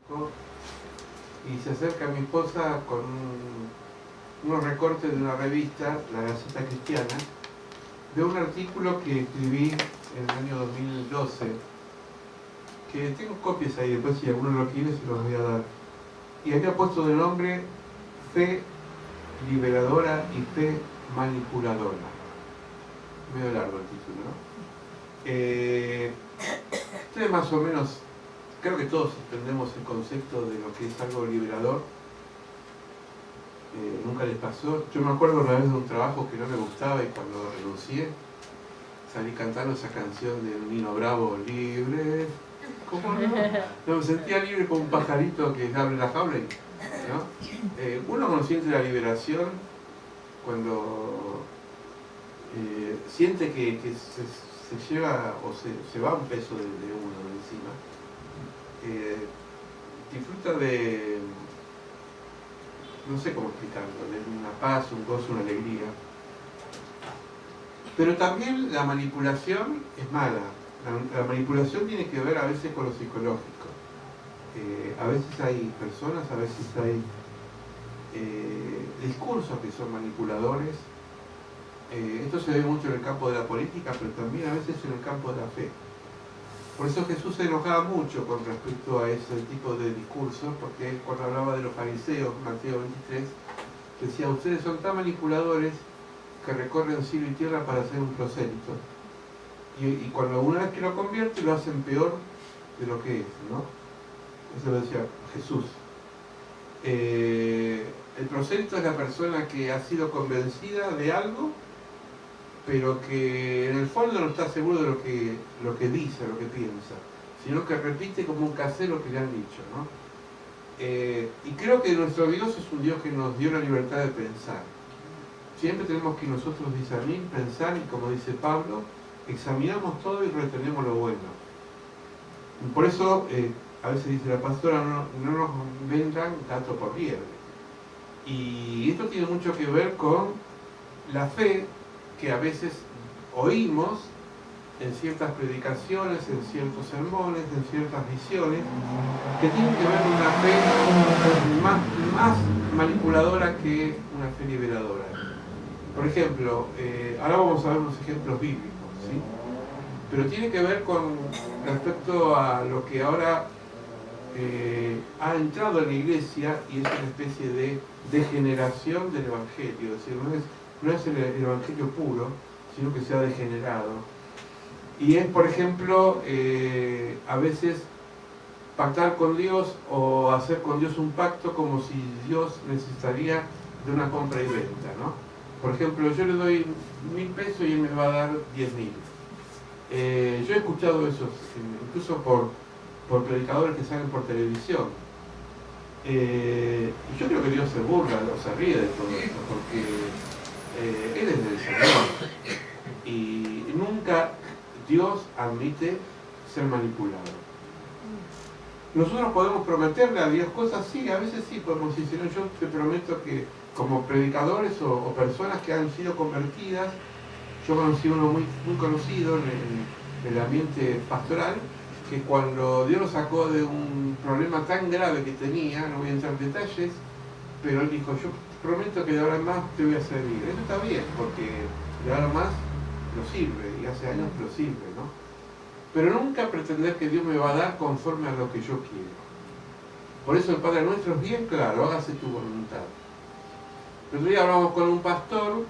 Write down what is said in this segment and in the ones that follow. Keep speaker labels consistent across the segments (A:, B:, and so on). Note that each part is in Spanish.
A: y se acerca a mi esposa con unos recortes de una revista, La Gaceta Cristiana, de un artículo que escribí en el año 2012, que tengo copias ahí, después si alguno lo quiere se los voy a dar. Y había puesto de nombre Fe liberadora y fe manipuladora. Medio largo el título, ¿no? Ustedes más o menos, creo que todos entendemos el concepto de lo que es algo liberador. Nunca les pasó. Yo me acuerdo una vez de un trabajo que no me gustaba y cuando renuncié salí cantando esa canción de Nino Bravo, libre. ¿Cómo no? No, me sentía libre como un pajarito que abre la jaula, ¿no? Uno consciente de la liberación cuando siente que se lleva o se va un peso de uno de encima. Disfruta de, no sé cómo explicarlo, de una paz, un gozo, una alegría. Pero también la manipulación es mala. La manipulación tiene que ver a veces con lo psicológico. A veces hay personas, a veces hay discursos que son manipuladores. Esto se ve mucho en el campo de la política, pero también a veces en el campo de la fe. Por eso Jesús se enojaba mucho con respecto a ese tipo de discursos, porque él cuando hablaba de los fariseos, Mateo 23, decía, ustedes son tan manipuladores que recorren cielo y tierra para hacer un prosélito. Y cuando una vez que lo convierte, lo hacen peor de lo que es, ¿no? Eso lo decía Jesús. El prosélito es la persona que ha sido convencida de algo, pero que en el fondo no está seguro de lo que dice, lo que piensa, sino que repite como un casero lo que le han dicho, ¿no? Y creo que nuestro Dios es un Dios que nos dio la libertad de pensar. Siempre tenemos que nosotros discernir, pensar, y como dice Pablo, examinamos todo y retenemos lo bueno. Y por eso, a veces dice la pastora, no nos vendan gato por liebre. Y esto tiene mucho que ver con la fe que a veces oímos en ciertas predicaciones, en ciertos sermones, en ciertas visiones, que tienen que ver con una fe más manipuladora que una fe liberadora. Por ejemplo, ahora vamos a ver unos ejemplos bíblicos, ¿sí? Pero tiene que ver con respecto a lo que ahora ha entrado en la iglesia y es una especie de degeneración del evangelio, es decir, no es el evangelio puro, sino que se ha degenerado. Y es, por ejemplo, a veces pactar con Dios o hacer con Dios un pacto como si Dios necesitaría de una compra y venta, ¿no? Por ejemplo, yo le doy 1.000 pesos y él me va a dar 10.000. Yo he escuchado eso, incluso por predicadores que salen por televisión. Y yo creo que Dios se burla o se ríe de todo esto, porque Él es del Señor. Y nunca Dios admite ser manipulado. Nosotros podemos prometerle a Dios cosas, sí, a veces sí podemos decir, Señor, yo te prometo que como predicadores o personas que han sido convertidas, yo conocí uno muy conocido en el ambiente pastoral, que cuando Dios lo sacó de un problema tan grave que tenía, no voy a entrar en detalles, pero él dijo, yo prometo que de ahora en más te voy a servir. Eso está bien, porque de ahora en más lo sirve, y hace años lo sirve, ¿no? Pero nunca pretender que Dios me va a dar conforme a lo que yo quiero. Por eso el Padre Nuestro es bien claro, hágase tu voluntad. El otro día hablamos con un pastor,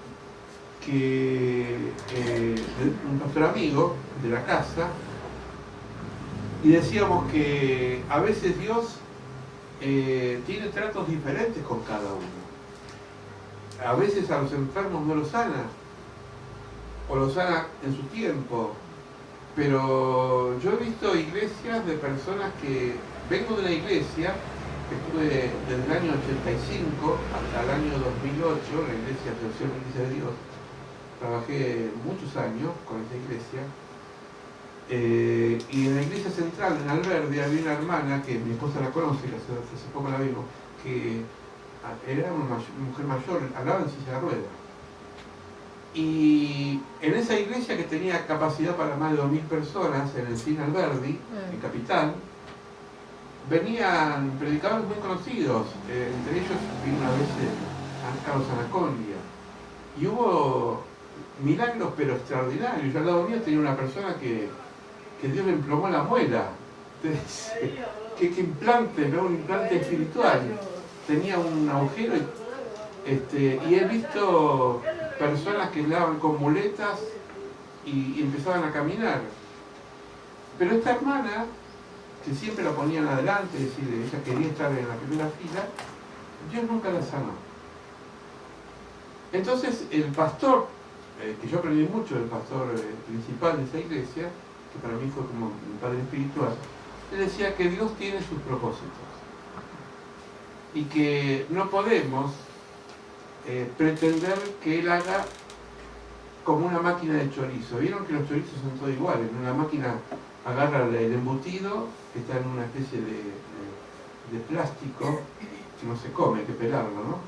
A: un pastor amigo de la casa, y decíamos que a veces Dios tiene tratos diferentes con cada uno. A veces a los enfermos no los sana, o los sana en su tiempo. Pero yo he visto iglesias de personas que... Vengo de una iglesia que estuve desde el año 85 hasta el año 2008, la iglesia Asociación Iglesia de Dios. Trabajé muchos años con esa iglesia. Y en la iglesia central, en Alberdi, había una hermana que mi esposa la conoce, que hace poco la vimos, que era una mujer mayor, hablaba en silla de ruedas. Y en esa iglesia que tenía capacidad para más de 2.000 personas, en el Cine Alberdi, en Capital, venían predicadores muy conocidos, entre ellos vino una vez Carlos Anacondia, y hubo milagros pero extraordinarios. Yo al lado mío tenía una persona que Dios le emplomó la muela. Entonces, ¿qué implante? ¿No? Un implante espiritual. Tenía un agujero y he visto personas que andaban con muletas y empezaban a caminar. Pero esta hermana, que siempre la ponían adelante, es decir, ella quería estar en la primera fila, Dios nunca la sanó. Entonces el pastor, que yo aprendí mucho del pastor principal de esa iglesia, que para mí fue como un padre espiritual, le decía que Dios tiene sus propósitos y que no podemos pretender que Él haga como una máquina de chorizo. Vieron que los chorizos son todos iguales, ¿no? La máquina agarra el embutido, que está en una especie de plástico, que no se come, hay que pelarlo, ¿no?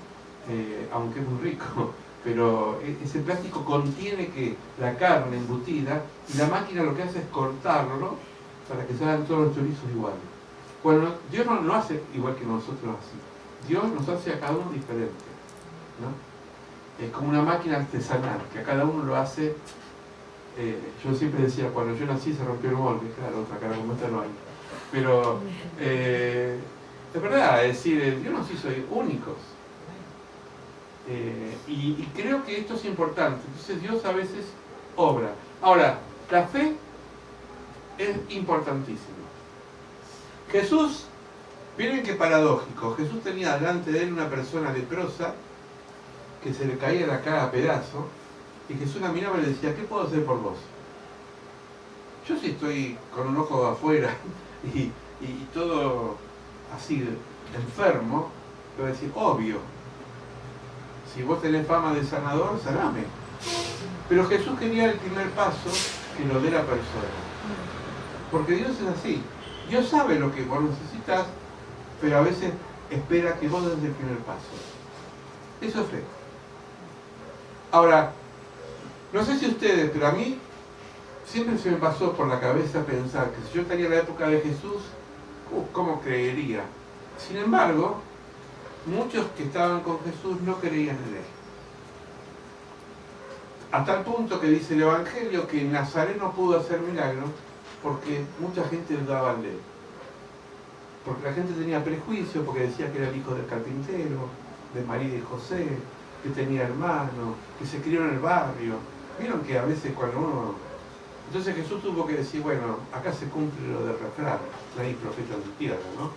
A: Aunque es muy rico, pero ese plástico contiene que la carne embutida, y la máquina lo que hace es cortarlo para que salgan todos los chorizos iguales. Bueno, Dios no lo hace igual que nosotros así. Dios nos hace a cada uno diferente, ¿no? Es como una máquina artesanal, que a cada uno lo hace. Yo siempre decía, cuando yo nací se rompió el molde, claro, otra cara como esta no hay. Pero, es verdad, es decir, Dios nos hizo únicos. Y creo que esto es importante. Entonces Dios a veces obra. Ahora, la fe es importantísima. Jesús, miren qué paradójico, Jesús tenía delante de él una persona leprosa que se le caía la cara a pedazos, y Jesús la miraba y le decía, ¿qué puedo hacer por vos? Yo si estoy con un ojo afuera y todo así enfermo, te voy a decir, obvio, si vos tenés fama de sanador, saname. Pero Jesús quería el primer paso que lo dé la persona. Porque Dios es así. Dios sabe lo que vos necesitas, pero a veces espera que vos des el primer paso. Eso es fe. Ahora, no sé si ustedes, pero a mí siempre se me pasó por la cabeza pensar que si yo estaría en la época de Jesús, ¿cómo creería? Sin embargo, muchos que estaban con Jesús no creían en él. A tal punto que dice el Evangelio que en Nazaret no pudo hacer milagros porque mucha gente dudaba de él. Porque la gente tenía prejuicio, porque decía que era el hijo del carpintero, de María y José, que tenía hermanos, que se crió en el barrio. Vieron que a veces cuando uno... Entonces Jesús tuvo que decir, bueno, acá se cumple lo del refrán, no hay profeta en tu tierra, ¿no?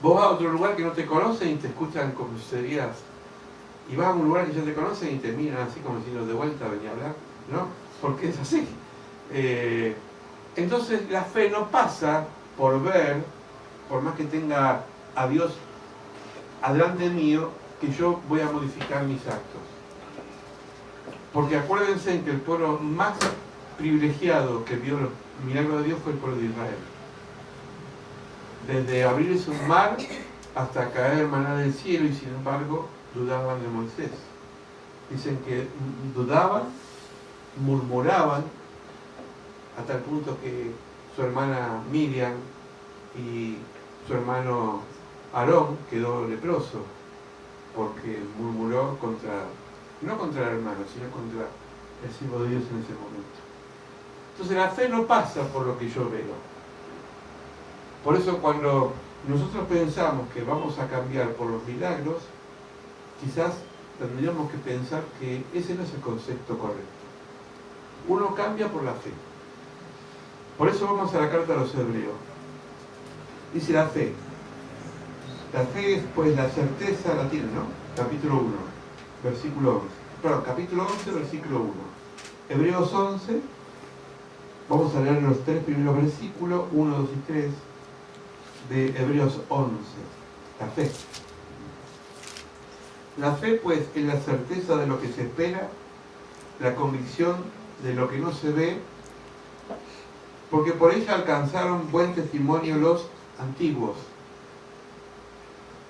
A: Vos vas a otro lugar que no te conocen y te escuchan como si serías... Y vas a un lugar que ya te conocen y te miran así como diciendo, de vuelta venía a hablar, ¿no? Porque es así. Entonces la fe no pasa por ver, por más que tenga a Dios adelante mío, que yo voy a modificar mis actos. Porque acuérdense que el pueblo más privilegiado que vio los milagros de Dios fue el pueblo de Israel. Desde abrirse un mar hasta caer maná del cielo, y sin embargo dudaban de Moisés. Dicen que dudaban, murmuraban, a tal punto que su hermana Miriam y su hermano Aarón quedó leproso, porque murmuró no contra el hermano, sino contra el siervo de Dios en ese momento. Entonces la fe no pasa por lo que yo veo. Por eso cuando nosotros pensamos que vamos a cambiar por los milagros, quizás tendríamos que pensar que ese no es el concepto correcto. Uno cambia por la fe. Por eso vamos a la carta a los Hebreos. Dice la fe. La fe es pues la certeza, la tiene, ¿no? Capítulo 1, versículo 11. Perdón, capítulo 11, versículo 1. Hebreos 11, vamos a leer los 3 primeros versículos, 1, 2 y 3, de Hebreos 11. La fe. La fe, pues, es la certeza de lo que se espera, la convicción de lo que no se ve, porque por ella alcanzaron buen testimonio los antiguos.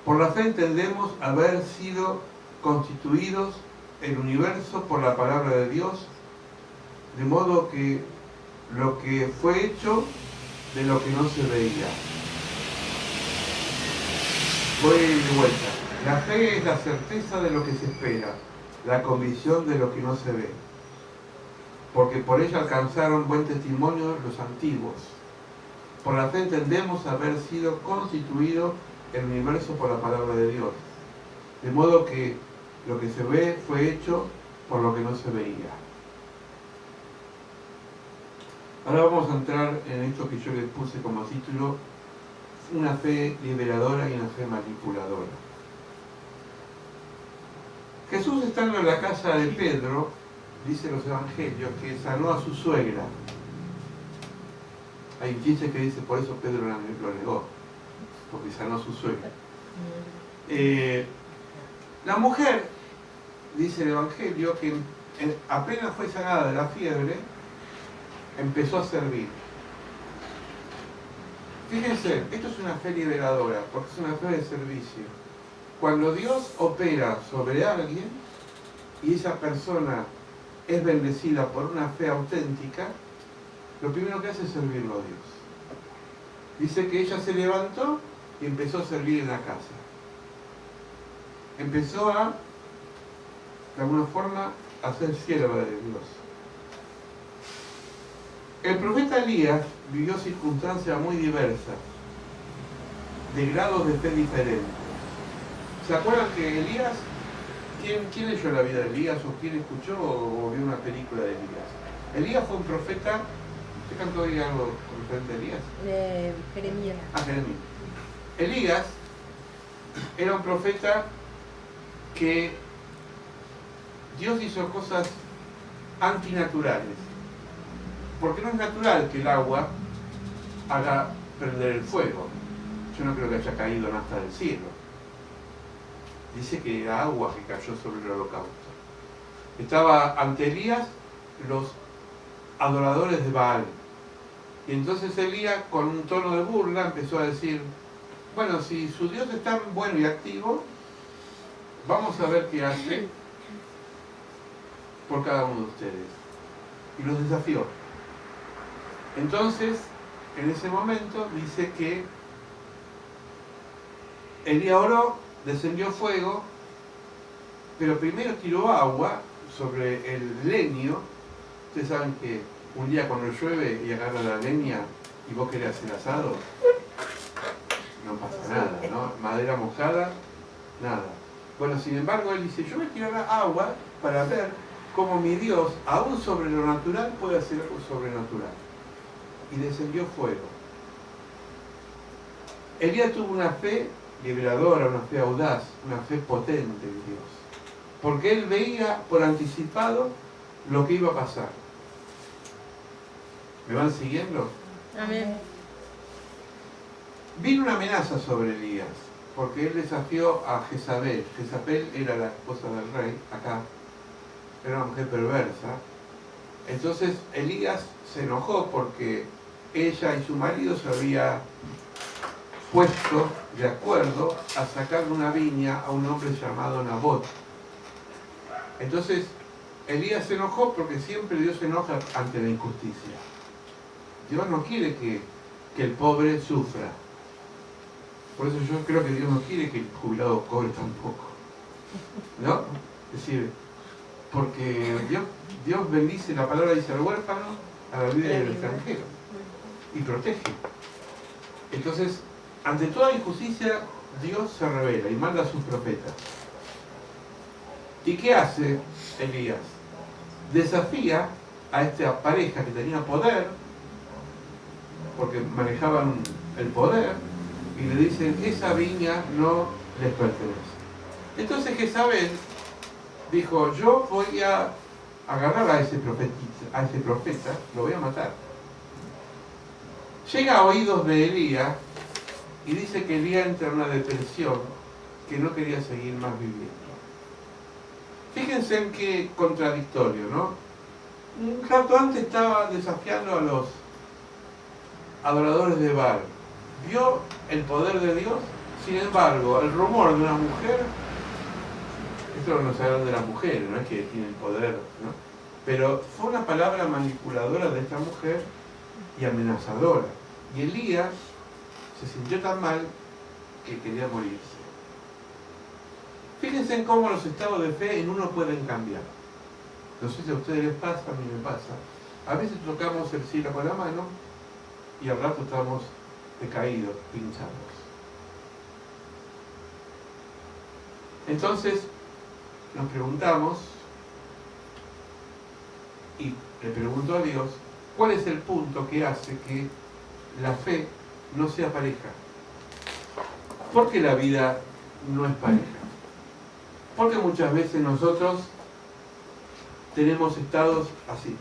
A: Por la fe entendemos haber sido constituidos el universo por la palabra de Dios, de modo que lo que fue hecho de lo que no se veía. Voy de vuelta. La fe es la certeza de lo que se espera, la convicción de lo que no se ve. Porque por ella alcanzaron buen testimonio los antiguos. Por la fe entendemos haber sido constituido el universo por la palabra de Dios. De modo que lo que se ve fue hecho por lo que no se veía. Ahora vamos a entrar en esto que yo les puse como título, una fe liberadora y una fe manipuladora. Jesús, estando en la casa de Pedro, dice los evangelios, que sanó a su suegra. Hay un chiste que dice, por eso Pedro lo negó, porque sanó a su suegra. La mujer, dice el evangelio, que apenas fue sanada de la fiebre, empezó a servir. Fíjense, esto es una fe liberadora, porque es una fe de servicio. Cuando Dios opera sobre alguien y esa persona es bendecida por una fe auténtica, lo primero que hace es servirlo a Dios. Dice que ella se levantó y empezó a servir en la casa. Empezó a, de alguna forma, a ser sierva de Dios. El profeta Elías vivió circunstancias muy diversas, de grados de fe diferentes. ¿Se acuerdan que Elías, quién leyó la vida de Elías o quién escuchó o vio una película de Elías? Elías fue un profeta. ¿Usted cantó hoy algo referente a Elías?
B: Jeremías.
A: Jeremías. Elías era un profeta que Dios hizo cosas antinaturales. Porque no es natural que el agua haga prender el fuego. Yo no creo que haya caído nafta del cielo. Dice que era agua que cayó sobre el holocausto. Estaba ante Elías los adoradores de Baal. Y entonces Elías, con un tono de burla, empezó a decir, bueno, si su Dios es tan bueno y activo, vamos a ver qué hace por cada uno de ustedes. Y los desafió. Entonces, en ese momento, dice que Elías oró, descendió fuego, pero primero tiró agua sobre el leño. Ustedes saben que un día cuando llueve y agarra la leña y vos querés hacer asado, no pasa nada, ¿no? Madera mojada, nada. Bueno, sin embargo, él dice, yo voy a tirar agua para ver cómo mi Dios, aún sobre lo natural, puede hacer algo sobrenatural. Y descendió fuego. Elías tuvo una fe liberadora, una fe audaz, una fe potente en Dios. Porque él veía por anticipado lo que iba a pasar. ¿Me van siguiendo?
B: Amén.
A: Vino una amenaza sobre Elías, porque él desafió a Jezabel. Jezabel era la esposa del rey, acá. Era una mujer perversa. Entonces Elías se enojó porque ella y su marido se había puesto de acuerdo a sacarle una viña a un hombre llamado Nabot. Entonces Elías se enojó porque siempre Dios se enoja ante la injusticia. Dios no quiere que el pobre sufra. Por eso yo creo que Dios no quiere que el jubilado cobre tampoco. ¿No? Es decir, porque Dios bendice, la palabra dice al huérfano, a la viuda y al extranjero. Y protege. Entonces, ante toda injusticia, Dios se revela y manda a sus profetas. ¿Y qué hace Elías? Desafía a esta pareja que tenía poder, porque manejaban el poder, y le dicen, esa viña no les pertenece. Entonces Jezabel dijo, yo voy a agarrar a ese profeta, lo voy a matar. Llega a oídos de Elías y dice que Elías entra en una depresión, que no quería seguir más viviendo. Fíjense en qué contradictorio, ¿no? Un rato antes estaba desafiando a los adoradores de Baal. Vio el poder de Dios, sin embargo, el rumor de una mujer, esto no se habla de las mujeres, no es que tiene el poder, ¿no? Pero fue una palabra manipuladora de esta mujer y amenazadora. Y Elías se sintió tan mal que quería morirse. Fíjense en cómo los estados de fe en uno pueden cambiar. No sé si a ustedes les pasa, a mí me pasa. A veces tocamos el cielo con la mano y al rato estamos decaídos, pinchados. Entonces nos preguntamos, y le pregunto a Dios, ¿cuál es el punto que hace que la fe no sea pareja? ¿Por qué la vida no es pareja? Porque muchas veces nosotros tenemos estados así,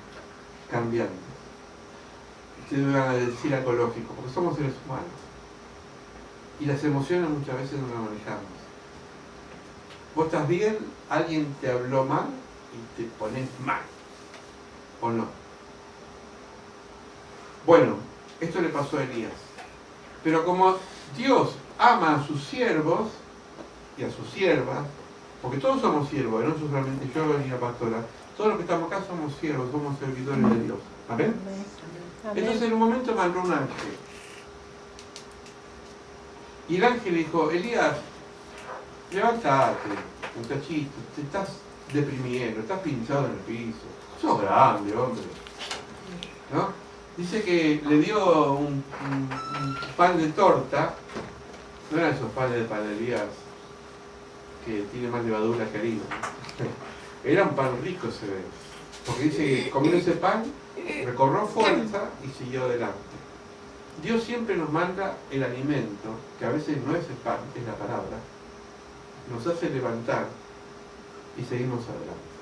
A: cambiantes. Ustedes van a decir algo lógico, porque somos seres humanos. Y las emociones muchas veces no las manejamos. Vos estás bien, alguien te habló mal y te pones mal. ¿O no? Bueno, esto le pasó a Elías. Pero como Dios ama a sus siervos y a sus siervas, porque todos somos siervos, no solamente yo ni la pastora, todos los que estamos acá somos siervos, somos servidores de Dios. ¿Amén? Entonces en un momento mandó un ángel. Y el ángel dijo, Elías, levántate, muchachito, te estás deprimiendo, estás pinchado en el piso. Sos grande, hombre. ¿No? Dice que le dio un pan de torta, no eran esos panes de panaderías que tiene más levadura que harina. Era un pan rico, se ve. Porque dice que comió ese pan, recobró fuerza y siguió adelante. Dios siempre nos manda el alimento, que a veces no es el pan, es la palabra, nos hace levantar y seguimos adelante.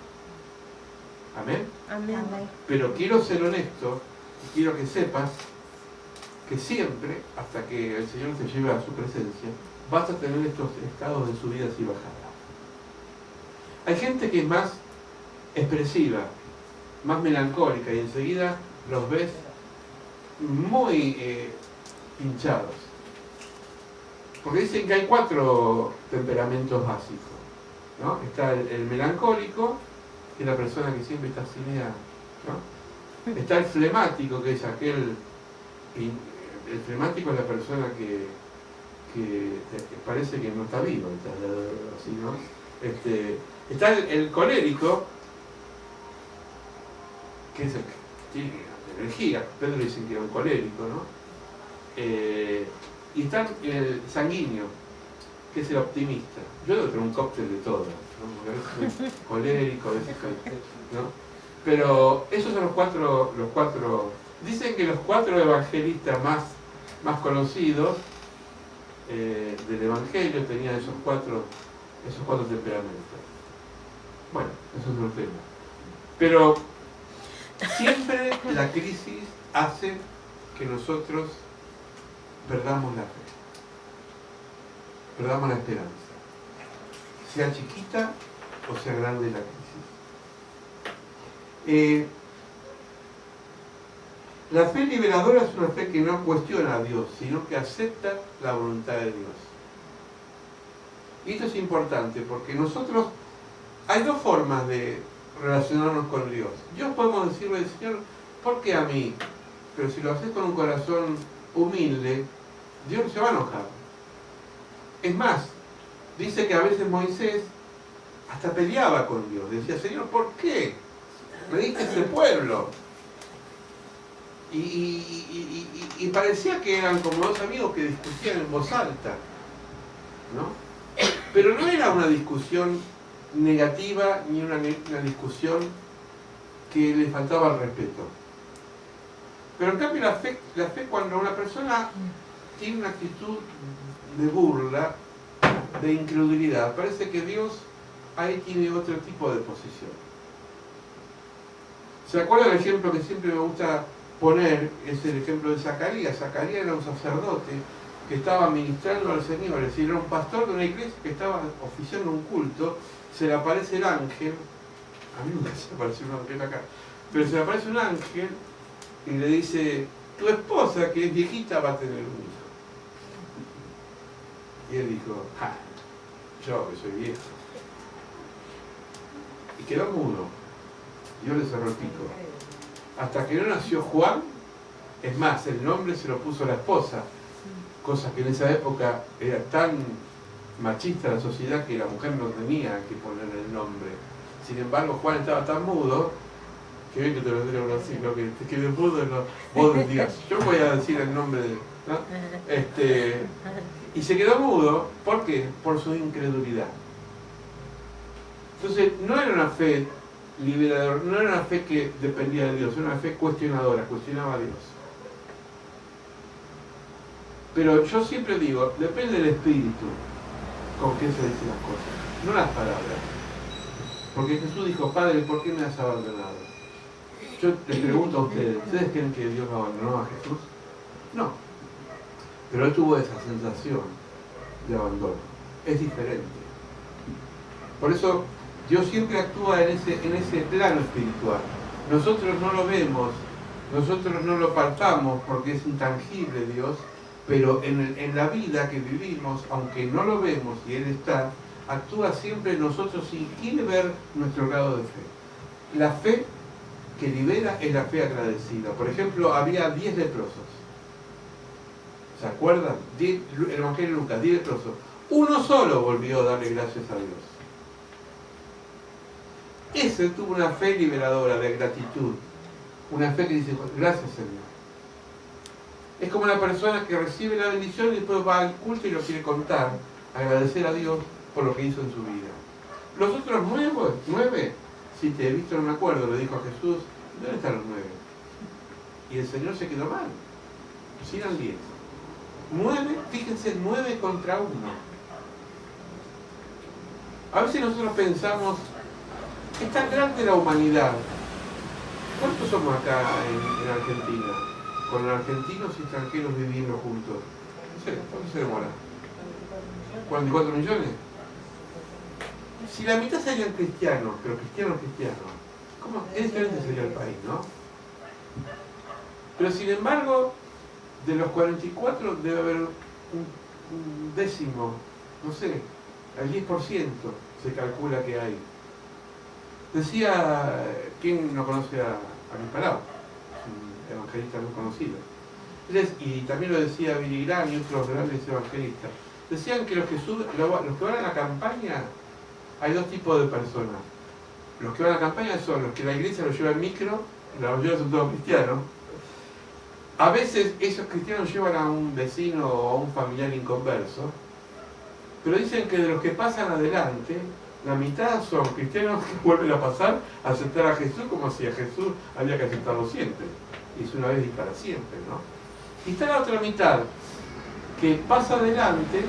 A: ¿Amén?
B: Amén.
A: Pero quiero ser honesto y quiero que sepas que siempre, hasta que el Señor te lleve a su presencia, vas a tener estos estados de subidas y bajadas. Hay gente que es más expresiva, más melancólica, y enseguida los ves muy hinchados. Porque dicen que hay 4 temperamentos básicos, ¿no? Está el melancólico, que es la persona que siempre está sin idea, ¿no? Está el flemático, que es aquel... El flemático es la persona que parece que no está vivo, así, ¿no? Está el colérico, que es el que tiene energía. Pedro dicen que era un colérico, ¿no? Y está el sanguíneo, que es el optimista. Yo debo tener un cóctel de todo, ¿no? Colérico, ¿no? Pero esos son los cuatro. Dicen que los 4 evangelistas más conocidos del Evangelio tenían esos cuatro temperamentos. Bueno, eso es otro tema. Pero siempre la crisis hace que nosotros perdamos la fe, perdamos la esperanza, sea chiquita o sea grande la crisis. La fe liberadora es una fe que no cuestiona a Dios, sino que acepta la voluntad de Dios. Y esto es importante porque nosotros, hay 2 formas de relacionarnos con Dios. Dios podemos decirle, Señor, ¿por qué a mí? Pero si lo haces con un corazón humilde, Dios se va a enojar. Es más, dice que a veces Moisés hasta peleaba con Dios. Decía, Señor, ¿por qué me diste este pueblo? Y parecía que eran como 2 amigos que discutían en voz alta, ¿no? Pero no era una discusión negativa ni una discusión que le faltaba al respeto. Pero en cambio la fe cuando una persona tiene una actitud de burla, de incredulidad, parece que Dios ahí tiene otro tipo de posición. ¿Se acuerdan el ejemplo que siempre me gusta poner? Es el ejemplo de Zacarías. Zacarías era un sacerdote que estaba ministrando al Señor, es decir, era un pastor de una iglesia que estaba oficiando un culto. Se le aparece el ángel, a mí nunca se apareció un ángel acá, pero se le aparece un ángel y le dice, tu esposa que es viejita va a tener un hijo. Y él dijo, yo que soy viejo. Y quedó mudo. Dios le cerró el pico. Hasta que no nació Juan, es más, el nombre se lo puso la esposa, Cosa que en esa época era tan machista la sociedad que la mujer no tenía que poner el nombre. Sin embargo, Juan estaba tan mudo, que bien que te lo digo así, ¿no? Que te quede mudo, no, vos digas, yo voy a decir el nombre de... ¿no? Y se quedó mudo, ¿por qué? Por su incredulidad. Entonces, no era una fe liberadora, no era una fe que dependía de Dios, era una fe cuestionadora, cuestionaba a Dios. Pero yo siempre digo, depende del espíritu con qué se dicen las cosas, no las palabras. Porque Jesús dijo, Padre, ¿por qué me has abandonado? Yo les pregunto a ustedes, ¿ustedes creen que Dios abandonó a Jesús? No. Pero él tuvo esa sensación de abandono. Es diferente. Por eso Dios siempre actúa en ese plano espiritual. Nosotros no lo vemos, nosotros no lo palpamos porque es intangible Dios, pero en la vida que vivimos, aunque no lo vemos y Él está, actúa siempre en nosotros y quiere ver nuestro grado de fe. La fe que libera es la fe agradecida. Por ejemplo, había 10 leprosos. ¿Se acuerdan? El Evangelio de Lucas, 10 leprosos. Uno solo volvió a darle gracias a Dios. Ese tuvo una fe liberadora de gratitud. Una fe que dice, gracias Señor. Es como una persona que recibe la bendición y después va al culto y lo quiere contar, agradecer a Dios por lo que hizo en su vida. Los otros 9, si te he visto no me acuerdo, le dijo a Jesús, ¿dónde están los 9? Y el Señor se quedó mal. Sí eran 10. 9, fíjense, 9 contra 1. A veces nosotros pensamos, es tan grande la humanidad. ¿Cuántos somos acá en Argentina? Con argentinos y extranjeros viviendo juntos. No sé, ¿cuánto se demora? ¿44 millones? Si la mitad serían cristianos, pero cristianos, ¿cómo? Es diferente sería el país, ¿no? Pero sin embargo, de los 44 debe haber un décimo, no sé, al 10% se calcula que hay. Decía, ¿quién no conoce a Nicolau? Un evangelista muy conocido. Y también lo decía Billy Graham y otros grandes evangelistas. Decían que los que van a la campaña, hay dos tipos de personas. Los que van a la campaña son los que la iglesia los lleva en micro, la mayoría son todos cristianos. A veces esos cristianos llevan a un vecino o a un familiar inconverso, pero dicen que de los que pasan adelante, la mitad son cristianos que vuelven a pasar a aceptar a Jesús como si a Jesús había que aceptarlo siempre. Y es una vez y para siempre, ¿no? Y está la otra mitad, que pasa adelante,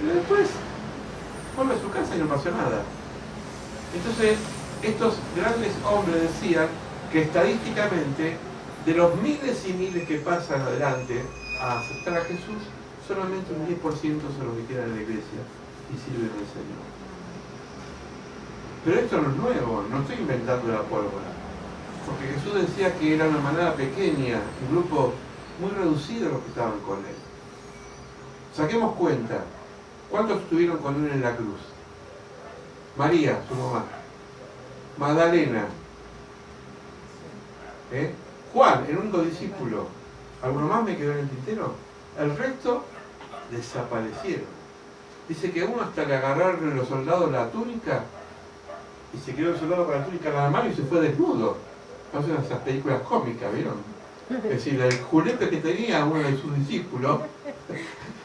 A: pero después vuelve a su casa y no pasa nada. Entonces, estos grandes hombres decían que estadísticamente, de los miles y miles que pasan adelante a aceptar a Jesús, solamente un 10% son los que quedan en la iglesia y sirven al Señor. Pero esto no es nuevo, no estoy inventando la pólvora. Porque Jesús decía que era una manada pequeña, un grupo muy reducido los que estaban con Él. Saquemos cuenta, ¿cuántos estuvieron con Él en la cruz? María, su mamá. Magdalena. Juan, el único discípulo. ¿Alguno más me quedó en el tintero? El resto desaparecieron. Dice que uno hasta le agarraron los soldados la túnica y se quedó el soldado con la túnica en la mano y se fue desnudo. Hacen esas películas cómicas, ¿vieron? Es decir, el julepe que tenía uno de sus discípulos,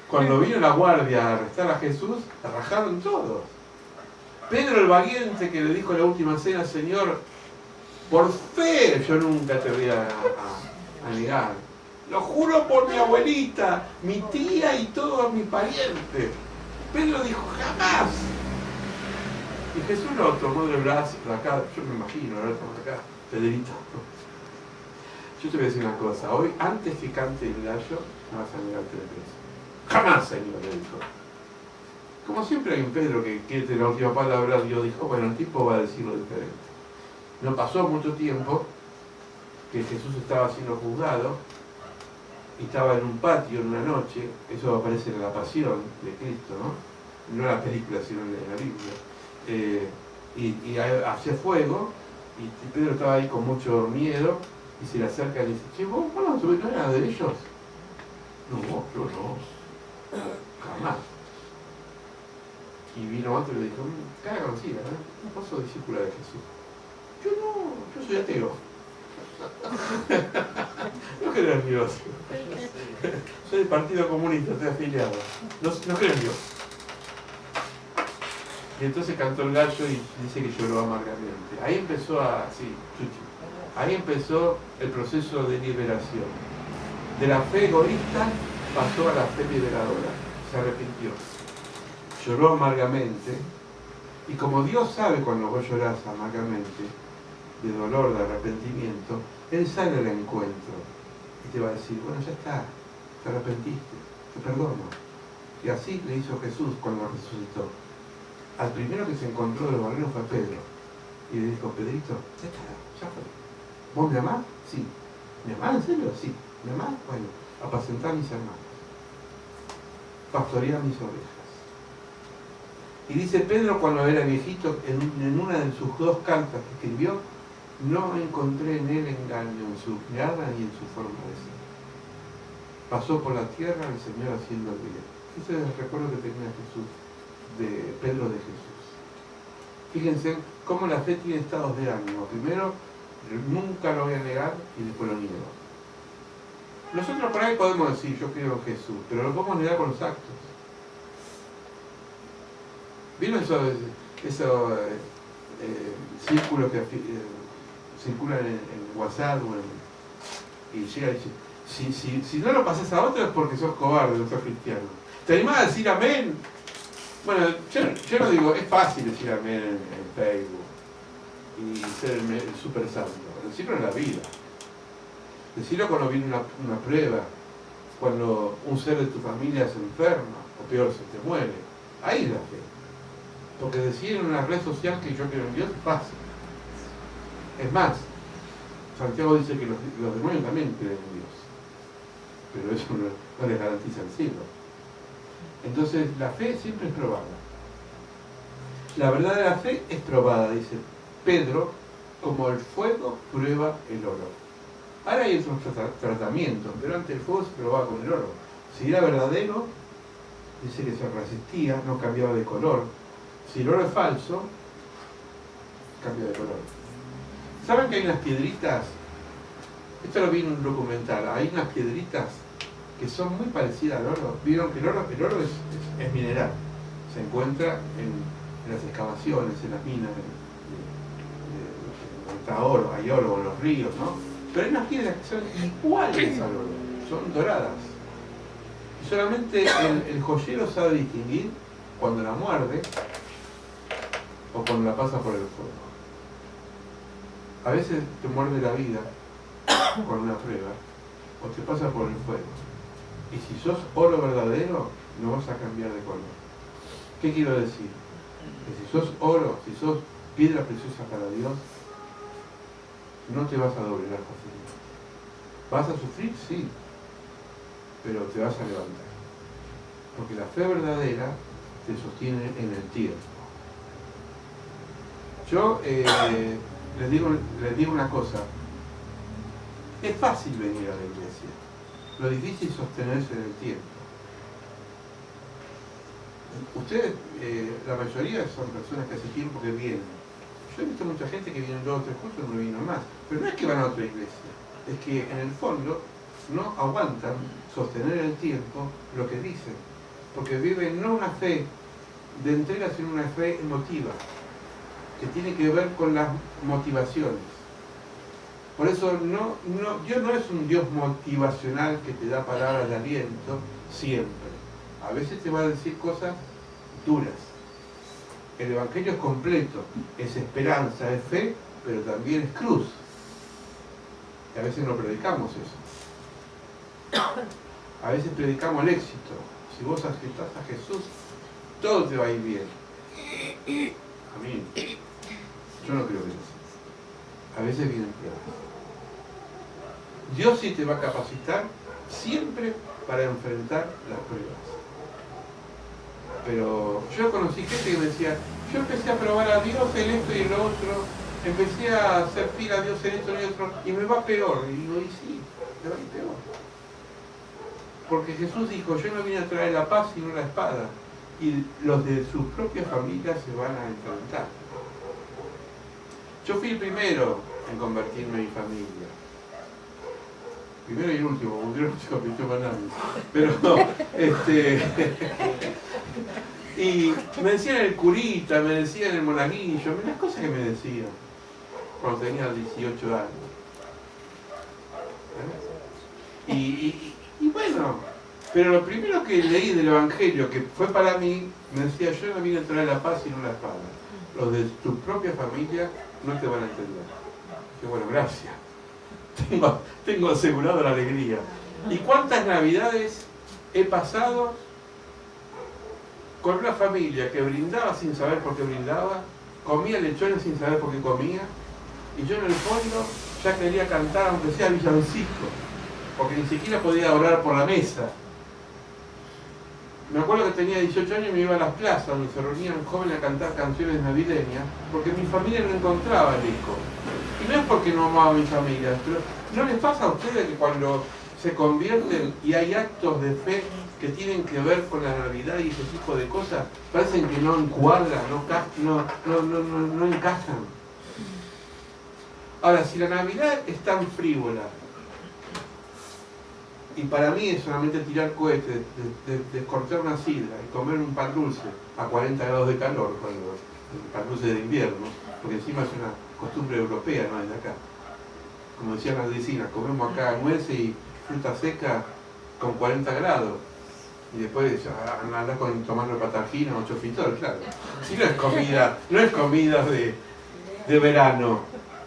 A: cuando vino la guardia a arrestar a Jesús, la rajaron todos. Pedro el valiente que le dijo en la última cena, Señor, por fe yo nunca te voy a negar. Lo juro por mi abuelita, mi tía y todos mis parientes. Pedro dijo, jamás. Y Jesús lo tomó del brazo, de acá, yo me imagino, lo tomó de acá, Pedrito. Yo te voy a decir una cosa, hoy, antes que cante el gallo, me vas a negar 3 veces. Jamás, Señor, le dijo. Como siempre hay un Pedro que quiere tener la última palabra, Dios dijo, bueno, el tipo va a decirlo diferente. No pasó mucho tiempo que Jesús estaba siendo juzgado y estaba en un patio en una noche, eso aparece en la Pasión de Cristo, ¿no? No en la película, sino en la Biblia. Y hacía fuego, y Pedro estaba ahí con mucho miedo, y se le acerca y le dice, che, vos no era de ellos. No, yo no. Jamás. Y vino otro y le dijo, cara conocida, ¿no? Vos sos discípula de Jesús. Yo no, yo soy ateo. No creo en Dios. Soy del Partido Comunista, estoy afiliado. No creo en Dios. Y entonces cantó el gallo y dice que lloró amargamente. Ahí empezó ahí empezó el proceso de liberación. De la fe egoísta pasó a la fe liberadora. Se arrepintió. Lloró amargamente. Y como Dios sabe cuando vos llorás amargamente, de dolor, de arrepentimiento, Él sale al encuentro y te va a decir, bueno, ya está, te arrepentiste, te perdono. Y así le hizo Jesús cuando resucitó. Al primero que se encontró de los barreros fue Pedro. Y le dijo, Pedrito, ya está, ya fue. ¿Vos me amás? Sí. ¿Me amás en serio? Sí. ¿Me amás? Bueno, apacentá a mis hermanos. Pastoreá mis ovejas. Y dice Pedro cuando era viejito, en una de sus 2 cartas que escribió, no encontré en él engaño en su mirada ni en su forma de ser. Pasó por la tierra el Señor haciendo el bien. Ese es el recuerdo que tenía Jesús, de Pedro de Jesús. Fíjense cómo la fe tiene estados de ánimo. Primero, nunca lo voy a negar y después lo niego. Nosotros por ahí podemos decir, yo creo en Jesús, pero lo podemos negar con los actos. ¿Vieron esos círculos que circulan en WhatsApp y llega y dice, si no lo pasas a otro es porque sos cobarde, no sos cristiano? ¿Te animás a decir amén? Bueno, yo no digo, es fácil decir amén en Facebook y ser el super santo. Decirlo en la vida. Decirlo cuando viene una prueba, cuando un ser de tu familia se enferma, o peor, se te muere. Ahí es la fe. Porque decir en una red social que yo creo en Dios es fácil. Es más, Santiago dice que los demonios también creen en Dios. Pero eso no les garantiza el cielo. Entonces, la fe siempre es probada. La verdadera fe es probada, dice Pedro, como el fuego prueba el oro. Ahora hay otros tratamientos, pero antes el fuego se probaba con el oro. Si era verdadero, dice que se resistía, no cambiaba de color. Si el oro es falso, cambia de color. ¿Saben que hay unas piedritas? Esto lo vi en un documental. Hay unas piedritas que son muy parecidas al oro. Vieron que el oro es mineral. Se encuentra en las excavaciones, en las minas. Está oro, hay oro en los ríos, ¿no? Pero hay unas piedras que son iguales al oro. Son doradas. Y solamente el joyero sabe distinguir cuando la muerde o cuando la pasa por el fuego. A veces te muerde la vida con una prueba o te pasa por el fuego. Y si sos oro verdadero, no vas a cambiar de color. ¿Qué quiero decir? Que si sos oro, si sos piedra preciosa para Dios, no te vas a doblegar fácilmente. ¿Vas a sufrir? Sí, pero te vas a levantar. Porque la fe verdadera te sostiene en el tiempo. Yo les digo una cosa. Es fácil venir a la iglesia. Lo difícil es sostenerse en el tiempo. Ustedes, la mayoría son personas que hace tiempo que vienen. Yo he visto mucha gente que viene 2 o 3 cursos y no vino más. Pero no es que van a otra iglesia. Es que en el fondo no aguantan sostener en el tiempo lo que dicen. Porque viven no una fe de entrega, sino una fe emotiva, que tiene que ver con las motivaciones. Por eso Dios no es un Dios motivacional que te da palabras de aliento siempre. A veces te va a decir cosas duras. El Evangelio es completo, es esperanza, es fe, pero también es cruz. Y a veces no predicamos eso. A veces predicamos el éxito. Si vos aceptás a Jesús, todo te va a ir bien. Amén. Yo no creo que eso. A veces vienen pruebas. Dios sí te va a capacitar siempre para enfrentar las pruebas. Pero yo conocí gente que me decía, yo empecé a probar a Dios en esto y en lo otro, empecé a hacer fiel a Dios en esto y en lo otro, y me va peor. Y digo, y sí, te va a ir peor. Porque Jesús dijo, yo no vine a traer la paz sino la espada. Y los de sus propias familias se van a enfrentar. Yo fui el primero en convertirme en mi familia. Primero y el último, un Dios no se convirtió con nadie. Pero, y me decían el curita, me decían el monaguillo, las cosas que me decían cuando tenía 18 años. Y bueno, pero lo primero que leí del Evangelio, que fue para mí, me decía, yo no vine a traer la paz sino la espada. Los de tu propia familia no te van a entender. Que bueno, gracias. Tengo asegurado la alegría. ¿Y cuántas navidades he pasado con una familia que brindaba sin saber por qué brindaba, comía lechones sin saber por qué comía, y yo en el fondo ya quería cantar aunque sea villancico, porque ni siquiera podía orar por la mesa. Me acuerdo que tenía 18 años y me iba a las plazas donde se reunían jóvenes a cantar canciones navideñas, porque mi familia no encontraba el eco. Y no es porque no amaba a mi familia, pero ¿no les pasa a ustedes que cuando se convierten y hay actos de fe que tienen que ver con la Navidad y ese tipo de cosas, parecen que no encuadran, no encajan? Ahora, si la Navidad es tan frívola, y para mí es solamente tirar cohetes, descortar una sidra y comer un pan dulce a 40 grados de calor, el pan dulce de invierno, porque encima es una costumbre europea, no es de acá. Como decían las vecinas, comemos acá nueces y fruta seca con 40 grados. Y después andás tomando patajina o chofitol, claro. Si no es comida de verano.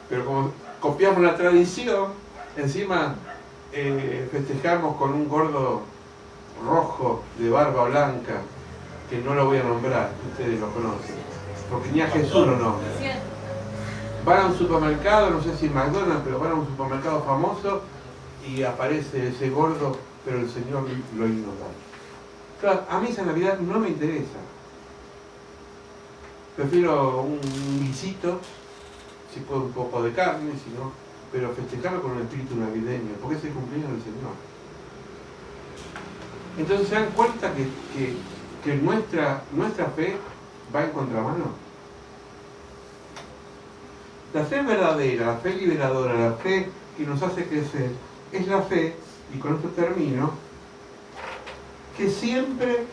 A: Pero como copiamos la tradición, encima festejamos con un gordo rojo de barba blanca, que no lo voy a nombrar, ustedes lo conocen, porque ni a Jesús lo nombra. Van a un supermercado, no sé si McDonald's, pero van a un supermercado famoso y aparece ese gordo, pero el Señor lo ignora. Claro, a mí esa Navidad no me interesa. Prefiero un guisito, si puedo un poco de carne, si no, pero festejarlo con un espíritu navideño, porque es el cumpleaños del Señor. Entonces se dan cuenta que nuestra fe va en contramano. La fe verdadera, la fe liberadora, la fe que nos hace crecer, es la fe, y con esto termino, que siempre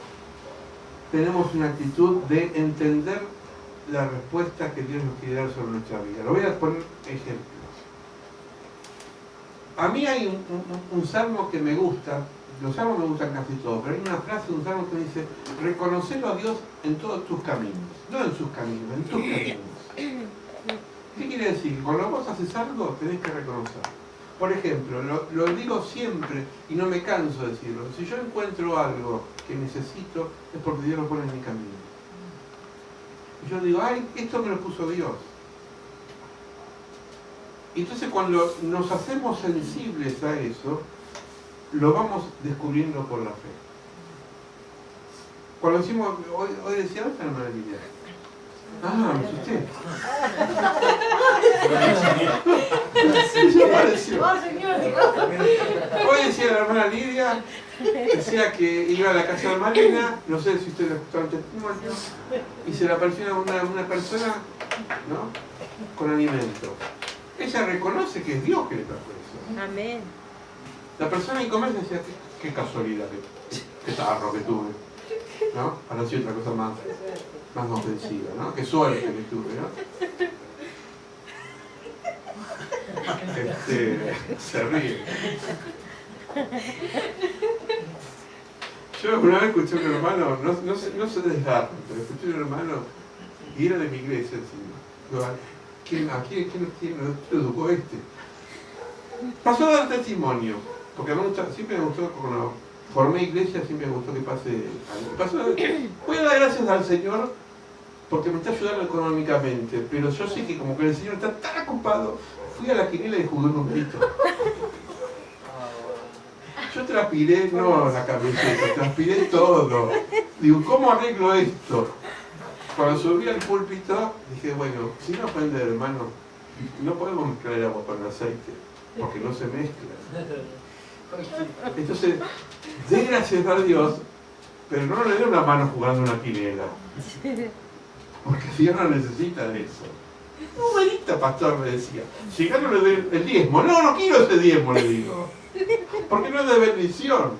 A: tenemos una actitud de entender la respuesta que Dios nos quiere dar sobre nuestra vida. Lo voy a poner ejemplos. A mí hay un salmo que me gusta, los salmos me gustan casi todos, pero hay una frase de un salmo que dice: reconocelo a Dios en todos tus caminos, no en sus caminos, en tus caminos. ¿Qué quiere decir? Cuando vos haces algo, tenés que reconocer. Por ejemplo, lo digo siempre y no me canso de decirlo. Si yo encuentro algo que necesito, es porque Dios lo pone en mi camino. Y yo digo, ay, esto me lo puso Dios. Y entonces cuando nos hacemos sensibles a eso, lo vamos descubriendo por la fe. Cuando decimos, hoy decía, ¿dónde está la hermana Lidia? Ah, me asusté. Hoy decía la hermana Lidia, decía que iba a la casa de Marina, no sé si ustedes escucharon testimonio, y se le apareció una persona, ¿no?, con alimento. Ella reconoce que es Dios que le trajo eso.
B: Amén.
A: La persona en comercio decía, qué casualidad, qué tarro que tuve, ¿no? Para decir otra cosa más ofensiva, ¿no? Qué suerte que tuve, ¿no? Se ríe. Yo una vez escuché a un hermano, no se desgarra, pero escuché a un hermano y era de mi iglesia encima. ¿A quién lo educó este? Pasó a dar testimonio, porque siempre me gustó, cuando formé iglesia, siempre me gustó que pase algo. Voy a dar gracias al Señor porque me está ayudando económicamente, pero yo sé que como que el Señor está tan ocupado, fui a la quiniela y jugué un grito. Yo transpiré, no la camiseta, transpiré todo. Digo, ¿cómo arreglo esto? Cuando subí al púlpito, dije, bueno, sin ofender, hermano, no podemos mezclar el agua con el aceite, porque no se mezcla. Entonces, dé gracias a Dios, pero no le dé una mano jugando una quiniela. Porque Dios no necesita de eso. No, verita, pastor, me decía. Si no le doy el diezmo. No, no quiero ese diezmo, le digo. Porque no es de bendición.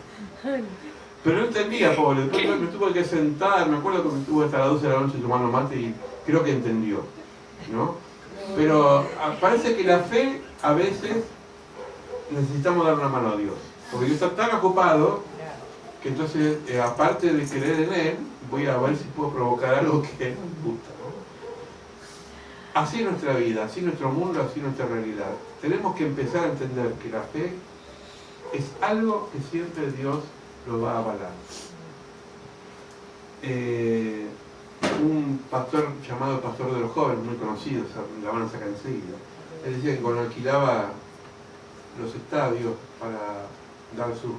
A: Pero no entendía, pobre. Después me tuve que sentar. Me acuerdo que me tuve hasta las 12 de la noche tomando mate y creo que entendió, ¿no? Pero parece que la fe, a veces, necesitamos dar una mano a Dios. Porque Dios está tan ocupado que entonces, aparte de creer en Él, voy a ver si puedo provocar algo que Él nos gusta, ¿no? Así es nuestra vida, así es nuestro mundo, así es nuestra realidad. Tenemos que empezar a entender que la fe es algo que siempre Dios lo va a avalar. Un pastor llamado Pastor de los Jóvenes, muy conocido, la van a sacar enseguida, él decía que cuando alquilaba los estadios para dar sus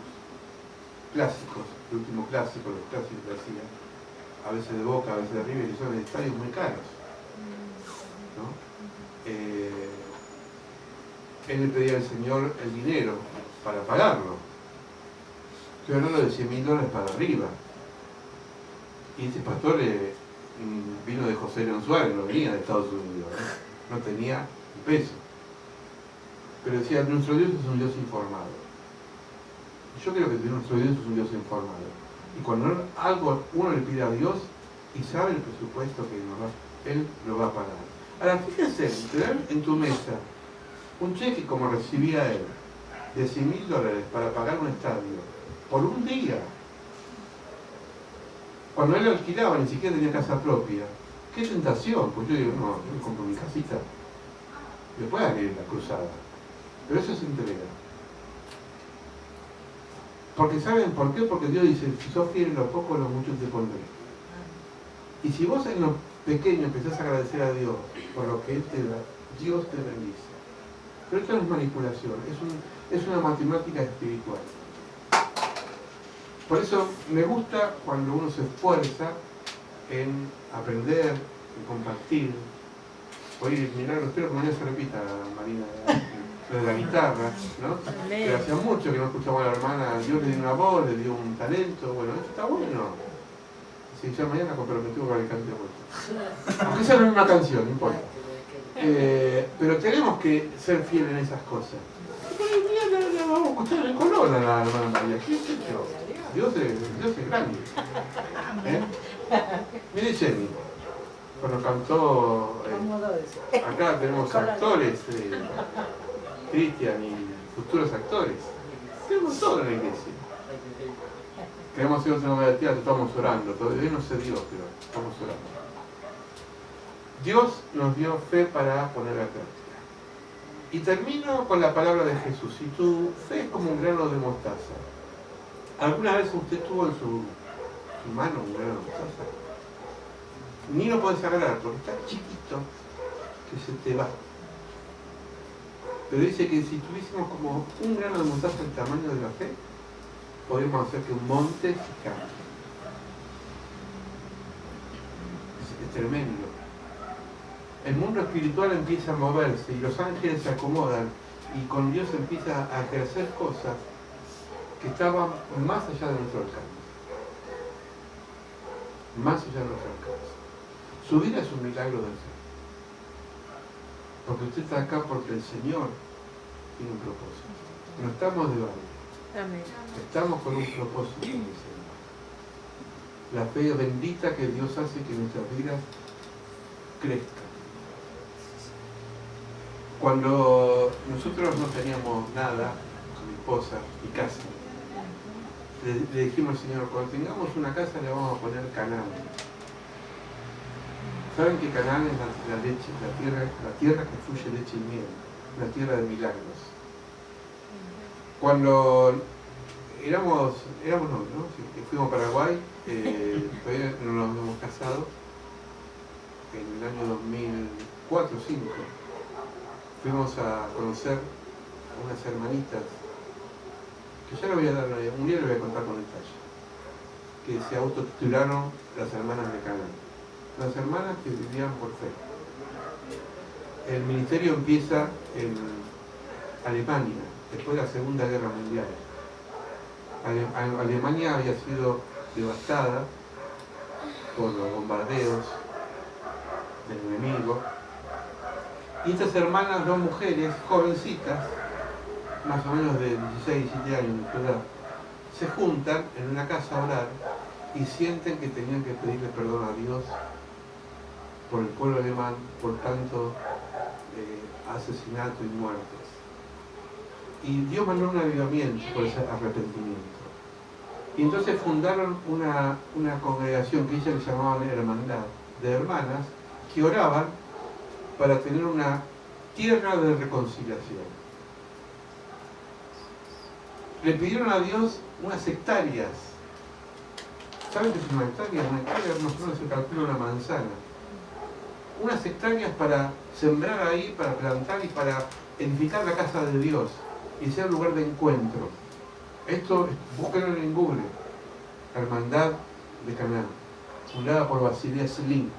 A: clásicos, el último clásico, los clásicos que hacía, a veces de Boca, a veces de River, y son estadios muy caros, ¿no? Él le pedía al Señor el dinero para pagarlo. Estoy hablando de $100.000 para arriba. Y este pastor vino de José León Suárez, no venía de Estados Unidos, no tenía un peso. Pero decía, nuestro Dios es un Dios informado. Yo creo que nuestro Dios es un Dios informado. Y cuando algo uno le pide a Dios y sabe el presupuesto que Él lo va a pagar. Ahora, fíjense, tener en tu mesa un cheque como recibía él, de $100.000 para pagar un estadio, por un día. Cuando él alquilaba, ni siquiera tenía casa propia. ¡Qué tentación! Pues yo digo, no, yo me compro mi casita. Después haré la cruzada. Pero eso es entrega. Porque ¿saben por qué? Porque Dios dice, si sos fiel en lo poco, en lo mucho te pondré. Y si vos en lo pequeño empezás a agradecer a Dios por lo que Él te da, Dios te bendice. Pero esto no es manipulación, es una matemática espiritual. Por eso me gusta cuando uno se esfuerza en aprender, en compartir. Oye, milagro, espero que mañana se repita, Marina, lo de la guitarra, ¿no? Que hacía mucho que no escuchaba a la hermana, Dios le dio una voz, le dio un talento, bueno, eso está bueno. Si ya mañana comprometió con el cante de vuelta. Aunque sea una canción, no importa. Pero tenemos que ser fieles en esas cosas. Le vamos a escuchar en Colón a la hermana María. ¿Qué es esto? Dios es grande. Mire Jenny, cuando cantó, acá tenemos actores, Cristian y futuros actores. Tenemos todo en la iglesia. Queremos hacer una obra de teatro, estamos orando. Todavía no se dio, pero estamos orando. Dios nos dio fe para ponerla en práctica. Y termino con la palabra de Jesús. Si tu fe es como un grano de mostaza, ¿alguna vez usted tuvo en su mano un grano de mostaza? Ni lo podés agarrar porque está chiquito que se te va. Pero dice que si tuviésemos como un grano de mostaza el tamaño de la fe, podemos hacer que un monte se cambie. Es tremendo. El mundo espiritual empieza a moverse y los ángeles se acomodan y con Dios empieza a ejercer cosas que estaban más allá de nuestro alcance. Más allá de nuestro alcance. Su vida es un milagro de fe. Porque usted está acá porque el Señor tiene un propósito. No estamos de balde.
B: Amén.
A: Estamos con un propósito con el Señor. La fe bendita que Dios hace que nuestras vidas crezcan. Cuando nosotros no teníamos nada, con mi esposa, mi casa, le dijimos al Señor, cuando tengamos una casa le vamos a poner Canaán. ¿Saben que Canaán es la leche, la tierra que fluye leche y miel, la tierra de milagros? Cuando éramos novios, ¿no? Sí, fuimos a Paraguay, todavía no nos hemos casado, en el año 2004 o 2005. Fuimos a conocer a unas hermanitas, que ya le voy a dar, un día le voy a contar con detalle, que se autotitularon las hermanas de Canaán. Las hermanas que vivían por fe. El ministerio empieza en Alemania, después de la Segunda Guerra Mundial. Alemania había sido devastada por los bombardeos del enemigo. Y estas hermanas, dos mujeres jovencitas, más o menos de 16, 17 años de su edad, se juntan en una casa a orar y sienten que tenían que pedirle perdón a Dios por el pueblo alemán, por tanto asesinato y muertes. Y Dios mandó un avivamiento por ese arrepentimiento. Y entonces fundaron una congregación que ellas llamaban Hermandad, de hermanas que oraban para tener una tierra de reconciliación. Le pidieron a Dios unas hectáreas. ¿Saben qué es una hectárea? Una hectárea más o menos se calcula una manzana. Unas hectáreas para sembrar ahí, para plantar y para edificar la casa de Dios y ser lugar de encuentro. Esto, búsquenlo en Google. Hermandad de Canaán, fundada por Basilia Slim,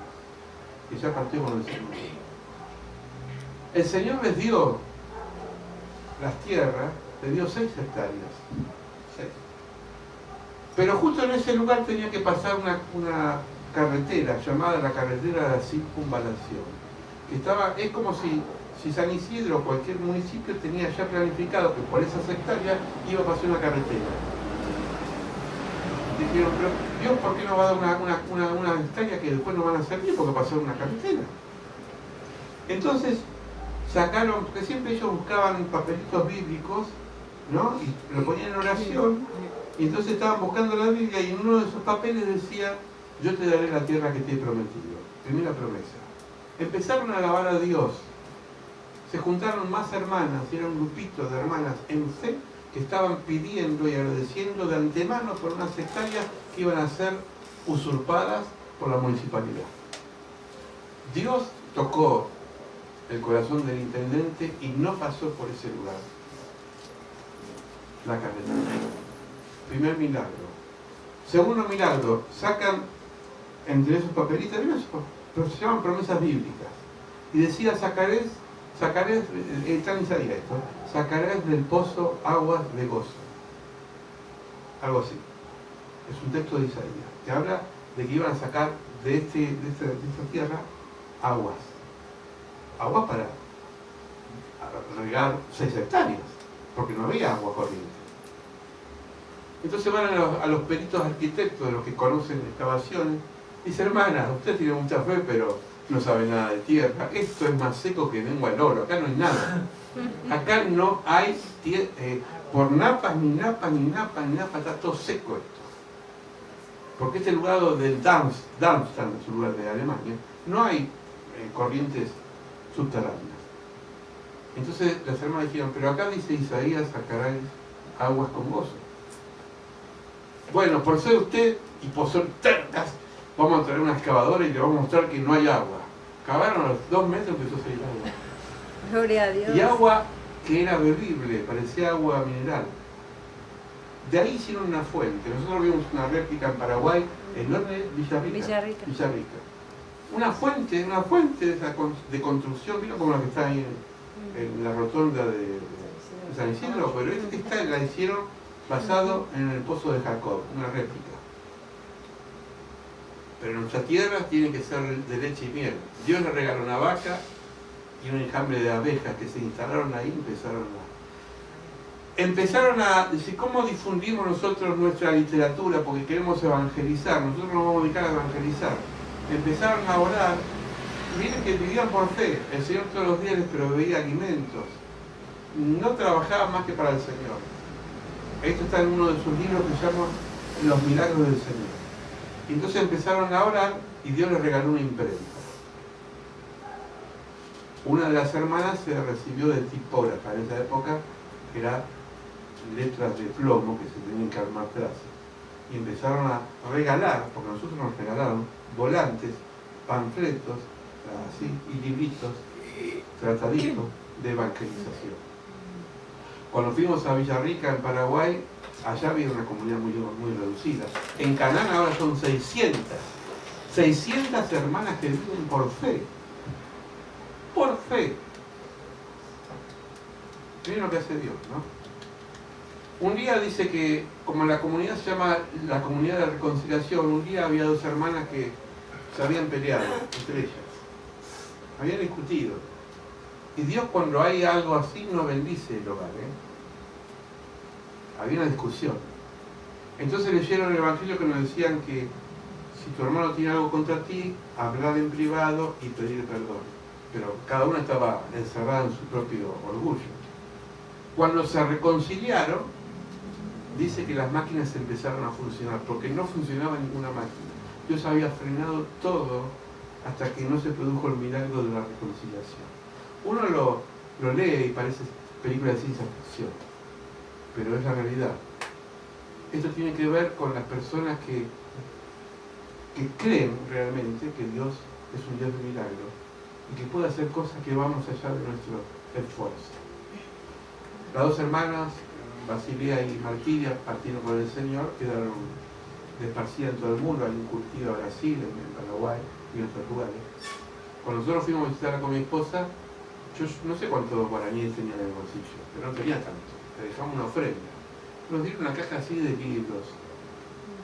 A: que ya partió con el Señor. El Señor les dio las tierras, les dio 6 hectáreas. 6. Pero justo en ese lugar tenía que pasar una carretera llamada la carretera de la circunvalación, que es como si San Isidro o cualquier municipio tenía ya planificado que por esas hectáreas iba a pasar una carretera. Dijeron, pero Dios, ¿por qué no va a dar una hectárea que después no van a servir porque pasó una carretera? Entonces sacaron, porque siempre ellos buscaban papelitos bíblicos, ¿no? Y lo ponían en oración, y entonces estaban buscando la Biblia y en uno de esos papeles decía, yo te daré la tierra que te he prometido. Primera promesa. Empezaron a alabar a Dios. Se juntaron más hermanas, era un grupito de hermanas en fe que estaban pidiendo y agradeciendo de antemano por unas hectáreas que iban a ser usurpadas por la municipalidad. Dios tocó el corazón del intendente y no pasó por ese lugar la carretera. Primer milagro. Segundo milagro, sacan entre esos papelitos, pero se llaman promesas bíblicas, y decía, sacarés, está en Isaías esto, sacarás del pozo aguas de gozo. Algo así. Es un texto de Isaías, que habla de que iban a sacar de esta tierra aguas. Aguas para regar 6 hectáreas, porque no había agua corriente. Entonces van a los peritos arquitectos, de los que conocen excavaciones, y dicen, hermana, usted tiene mucha fe, pero no sabe nada de tierra. Esto es más seco que lengua al oro. Acá no hay nada. Acá no hay por napas, ni napas, está todo seco esto. Porque este lugar del Darmstadt, es un lugar de Alemania, no hay corrientes subterráneas. Entonces las hermanas dijeron, pero acá dice Isaías, sacaráis aguas con gozo. Bueno, por ser usted y por ser tercas, vamos a traer una excavadora y le vamos a mostrar que no hay agua. Cavaron a los 2 metros, empezó a salir agua.
B: Gloria a Dios.
A: Y agua que era bebible, parecía agua mineral. De ahí hicieron una fuente. Nosotros vimos una réplica en Paraguay, enorme, Villarrica. Una fuente de construcción, ¿vieron como la que está ahí en la rotonda de San Isidro? Pero esta la hicieron basado en el pozo de Jacob, una réplica. Pero nuestras tierras tienen que ser de leche y miel. Dios le regaló una vaca y un enjambre de abejas que se instalaron ahí y empezaron a decir, ¿cómo difundimos nosotros nuestra literatura? Porque queremos evangelizar, nosotros nos vamos a dedicar a evangelizar. Empezaron a orar, miren que vivían por fe, el Señor todos los días les proveía alimentos, no trabajaban más que para el Señor. Esto está en uno de sus libros que se llama Los Milagros del Señor. Y entonces empezaron a orar y Dios les regaló una imprenta. Una de las hermanas se recibió de tipógrafa en esa época, que era letras de plomo que se tenían que armar trazos. Y empezaron a regalar, porque nosotros nos regalaron, volantes, panfletos, así, y libritos, trataditos de evangelización. Cuando fuimos a Villarrica, en Paraguay, allá había una comunidad muy reducida. En Canaán ahora son 600 hermanas que viven por fe. Por fe. Miren lo que hace Dios, ¿no? Un día dice que, como la comunidad se llama la comunidad de reconciliación, un día había dos hermanas que se habían peleado entre ellas, habían discutido. Y Dios, cuando hay algo así, no bendice el hogar, ¿eh? Había una discusión. Entonces leyeron el Evangelio que nos decían que si tu hermano tiene algo contra ti, hablar en privado y pedir perdón. Pero cada una estaba encerrada en su propio orgullo. Cuando se reconciliaron, dice que las máquinas empezaron a funcionar, porque no funcionaba ninguna máquina. Dios había frenado todo hasta que no se produjo el milagro de la reconciliación. Uno lo lee y parece película de ciencia ficción, pero es la realidad. Esto tiene que ver con las personas que creen realmente que Dios es un Dios de milagro y que puede hacer cosas que van más allá de nuestro esfuerzo. Las dos hermanas, Basilia y Martiria, partieron con el Señor, quedaron esparcidas en todo el mundo. Hay un cultivo en Brasil, en Paraguay y en otros lugares. Cuando nosotros fuimos a visitarla con mi esposa, yo no sé cuántos guaraníes tenía en el bolsillo, pero no tenía tanto. Le dejamos una ofrenda. Nos dieron una caja así de libros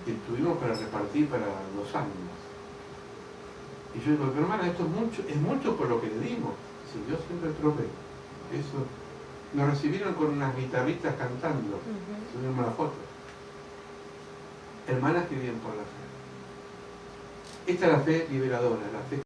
A: que tuvimos para repartir para 2 años. Y yo digo, pero hermana, esto es mucho por lo que le dimos. Dice, Dios siempre provee. Eso. Nos recibieron con unas guitarritas cantando. Subimos la foto. Hermanas que viven por la fe. Esta es la fe liberadora, la fe